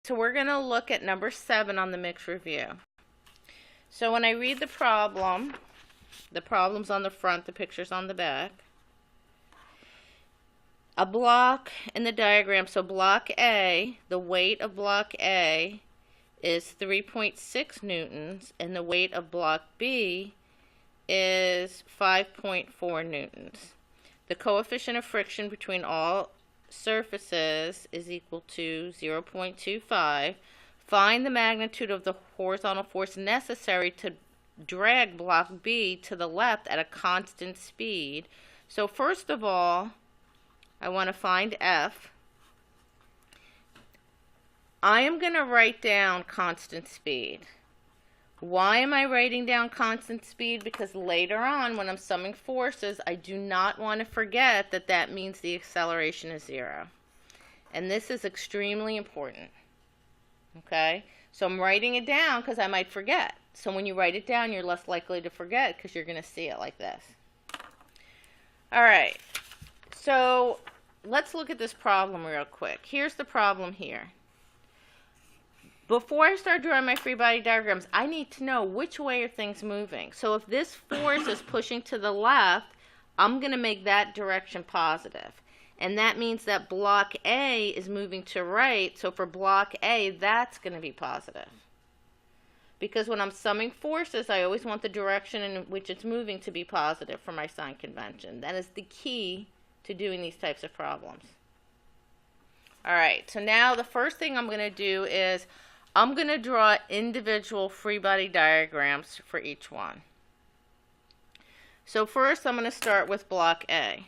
So we're going to look at number 7 on the mixed review. So when I read the problem's on the front, the picture's on the back. A block in the diagram, so block A, the weight of block A is 3.6 newtons, and the weight of block B is 5.4 newtons. The coefficient of friction between all surfaces is equal to 0.25. Find the magnitude of the horizontal force necessary to drag block B to the left at a constant speed. So first of all, I want to find F. I am going to write down constant speed. Why am I writing down constant speed? Because later on, when I'm summing forces, I do not want to forget that that means the acceleration is 0. And this is extremely important. Okay? So I'm writing it down because I might forget. So when you write it down, you're less likely to forget because you're going to see it like this. All right. So let's look at this problem real quick. Here's the problem here. Before I start drawing my free body diagrams, I need to know which way are things moving. So if this force is pushing to the left, I'm going to make that direction positive. And that means that block A is moving to right. So for block A, that's going to be positive. Because when I'm summing forces, I always want the direction in which it's moving to be positive for my sign convention. That is the key to doing these types of problems. All right, so now the first thing I'm going to do is I'm going to draw individual free body diagrams for each one. So first I'm going to start with block A.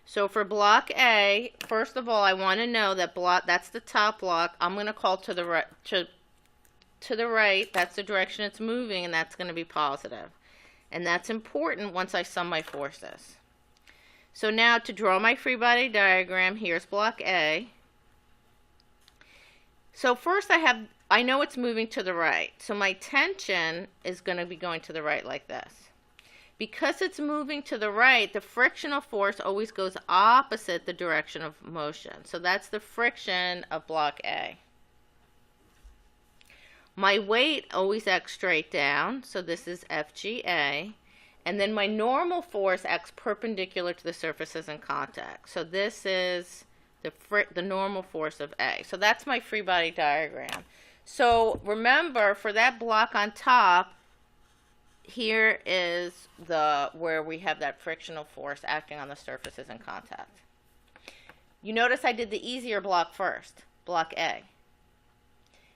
So for block A, first of all, I want to know that that's the top block. I'm going to call to the right, to the right. That's the direction it's moving, and that's going to be positive. And that's important once I sum my forces. So now to draw my free body diagram, here's block A. So first I know it's moving to the right. So my tension is going to be going to the right like this. Because it's moving to the right, the frictional force always goes opposite the direction of motion. So that's the friction of block A. My weight always acts straight down, so this is FGA. And then my normal force acts perpendicular to the surfaces in contact. So this is the normal force of A. So that's my free body diagram. So remember, for that block on top, here is where we have that frictional force acting on the surfaces in contact. You notice I did the easier block first, block A.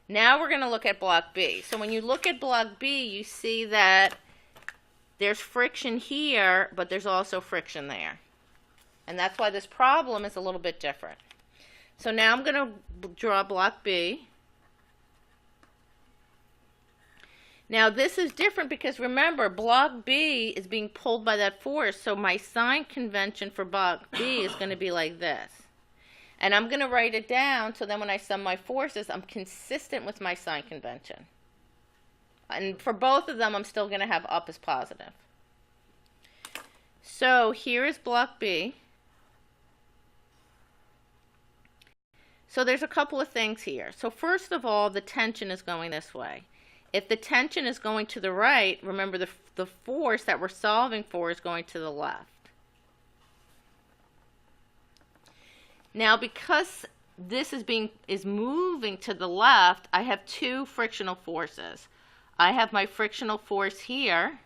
Now we're going to look at block B. So when you look at block B, you see that there's friction here, but there's also friction there. And that's why this problem is a little bit different. So now I'm going to draw block B. Now this is different because remember, block B is being pulled by that force, so my sign convention for block B is going to be like this. And I'm going to write it down so then when I sum my forces, I'm consistent with my sign convention. And for both of them, I'm still going to have up as positive. So here is block B. So there's a couple of things here. So first of all, the tension is going this way. If the tension is going to the right, remember the force that we're solving for is going to the left. Now because this is moving to the left, I have two frictional forces. I have my frictional force here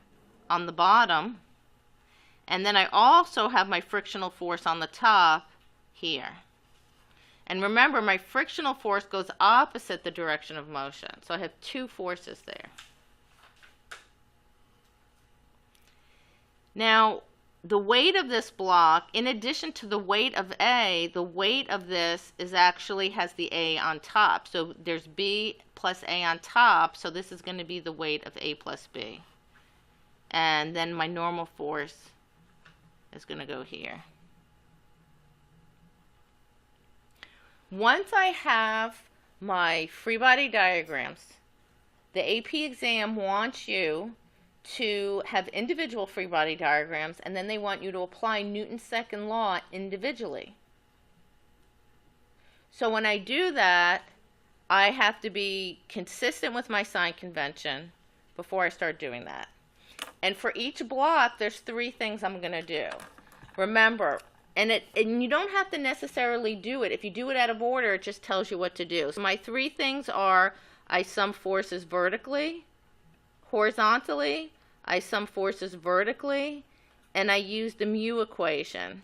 on the bottom, and then I also have my frictional force on the top here. And remember, my frictional force goes opposite the direction of motion. So I have two forces there. Now, the weight of this block, in addition to the weight of A, the weight of this actually has the A on top. So there's B plus A on top. So this is going to be the weight of A plus B. And then my normal force is going to go here. Once I have my free body diagrams, the AP exam wants you to have individual free body diagrams, and then they want you to apply Newton's second law individually. So when I do that, I have to be consistent with my sign convention before I start doing that. And for each block, there's 3 things I'm going to do. Remember, and you don't have to necessarily do it. If you do it out of order, it just tells you what to do. So my 3 things are: I sum forces vertically, horizontally, I sum forces vertically, and I use the mu equation.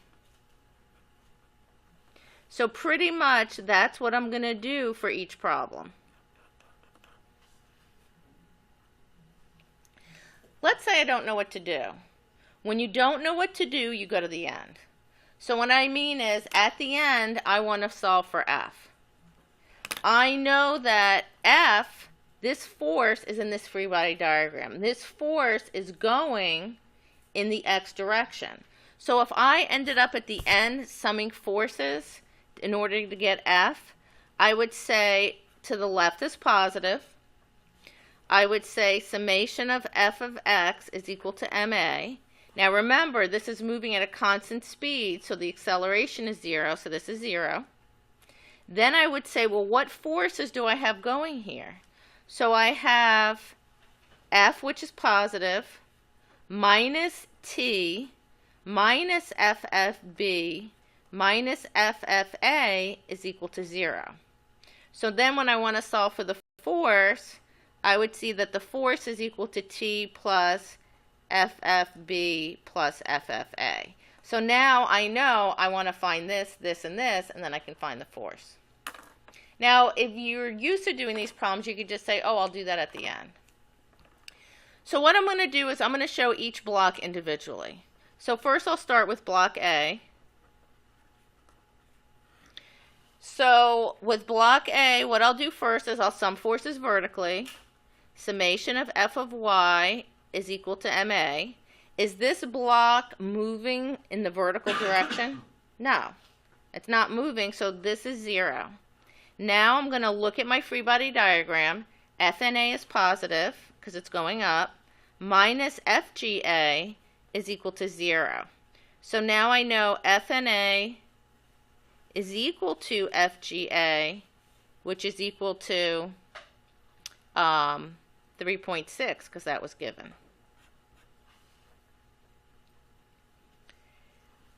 So pretty much that's what I'm going to do for each problem. Let's say I don't know what to do. When you don't know what to do, you go to the end. So what I mean is, at the end, I want to solve for F. I know that F, this force, is in this free body diagram. This force is going in the x direction. So if I ended up at the end summing forces in order to get F, I would say to the left is positive. I would say summation of f of x is equal to ma. Now remember, this is moving at a constant speed, so the acceleration is 0, so this is 0. Then I would say, well, what forces do I have going here? So I have F, which is positive, minus T, minus FFB, minus FFA is equal to 0. So then when I want to solve for the force, I would see that the force is equal to T plus FFB plus FFA. So now I know I want to find this, this, and this, and then I can find the force. Now, if you're used to doing these problems, you could just say, oh, I'll do that at the end. So what I'm going to do is I'm going to show each block individually. So first I'll start with block A. So with block A, what I'll do first is I'll sum forces vertically. Summation of f of y is equal to ma. Is this block moving in the vertical direction? No, it's not moving, so this is 0. Now I'm going to look at my free body diagram. FNA is positive because it's going up. Minus FGA is equal to 0. So now I know FNA is equal to FGA, which is equal to 3.6, because that was given.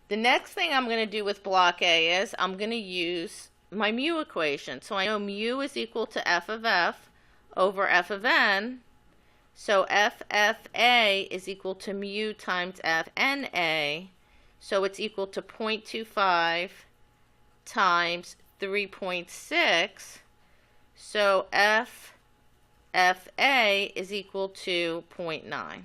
The next thing I'm going to do with block A is I'm going to use my mu equation. So I know mu is equal to f of f over f of n. So FFA is equal to mu times FNA. So it's equal to 0.25 times 3.6. So FFA is equal to 0.9.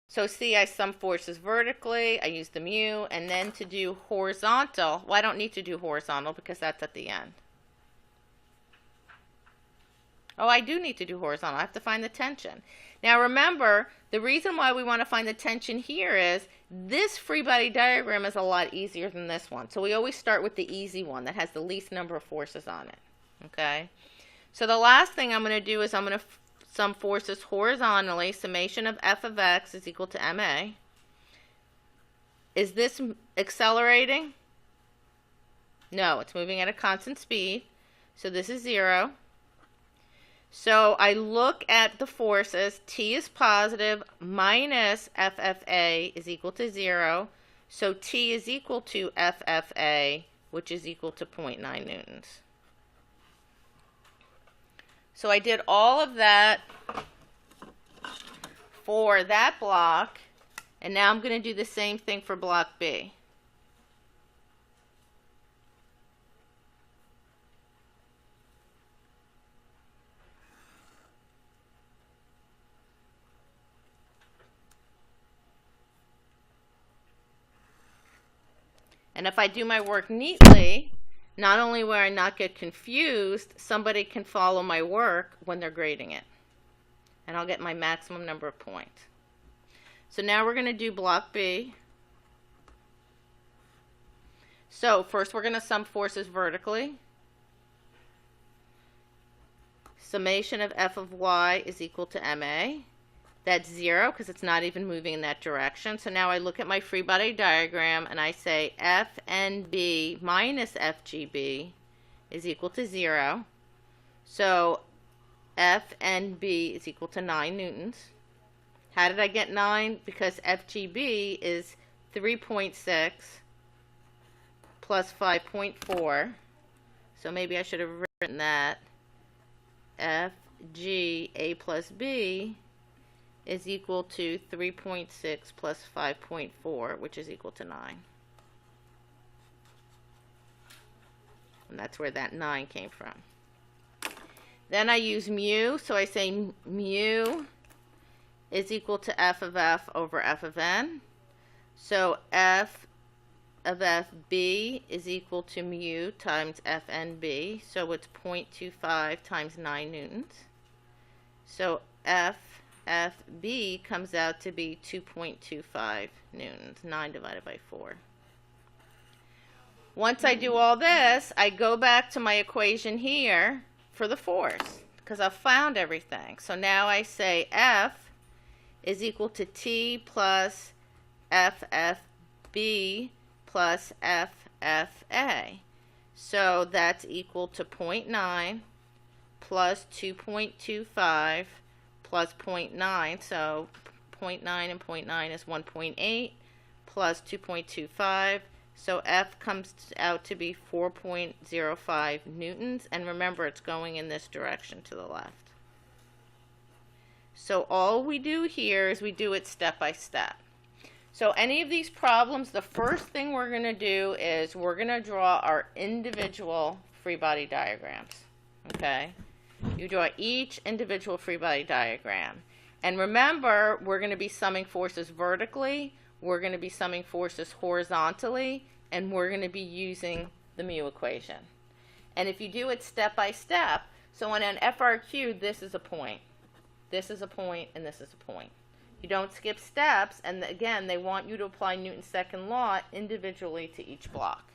So see, I sum forces vertically, I use the mu, and then to do horizontal, well, I don't need to do horizontal because that's at the end. Oh, I do need to do horizontal. I have to find the tension. Now remember, the reason why we want to find the tension here is this free body diagram is a lot easier than this one. So we always start with the easy one that has the least number of forces on it. Okay? So the last thing I'm going to do is I'm going to sum forces horizontally. Summation of f of x is equal to ma. Is this accelerating? No, it's moving at a constant speed. So this is 0. So I look at the forces. T is positive, minus FFA is equal to 0. So T is equal to FFA, which is equal to 0.9 newtons. So I did all of that for that block, and now I'm going to do the same thing for block B. And if I do my work neatly, not only will I not get confused, somebody can follow my work when they're grading it. And I'll get my maximum number of points. So now we're going to do block B. So first we're going to sum forces vertically. Summation of f of y is equal to ma. That's 0 because it's not even moving in that direction. So now I look at my free body diagram and I say FNB minus FGB is equal to 0. So FNB is equal to 9 newtons. How did I get 9? Because FGB is 3.6 plus 5.4. So maybe I should have written that. FGA plus B is equal to 3.6 plus 5.4, which is equal to 9. And that's where that 9 came from. Then I use mu, so I say mu is equal to F of F over F of N. So F of FB is equal to mu times FNB, so it's 0.25 times 9 newtons. So FB comes out to be 2.25 newtons, 9 divided by 4. Once I do all this, I go back to my equation here for the force, because I've found everything. So now I say F is equal to T plus FFB plus FFA. So that's equal to 0.9 plus 2.25 plus 0.9. So 0.9 and 0.9 is 1.8 plus 2.25. So F comes out to be 4.05 newtons. And remember, it's going in this direction to the left. So all we do here is we do it step by step. So any of these problems, the first thing we're going to do is we're going to draw our individual free body diagrams. Okay? You draw each individual free body diagram. And remember, we're going to be summing forces vertically, we're going to be summing forces horizontally, and we're going to be using the mu equation. And if you do it step by step, so on an FRQ, this is a point. This is a point, and this is a point. You don't skip steps, and again, they want you to apply Newton's second law individually to each block.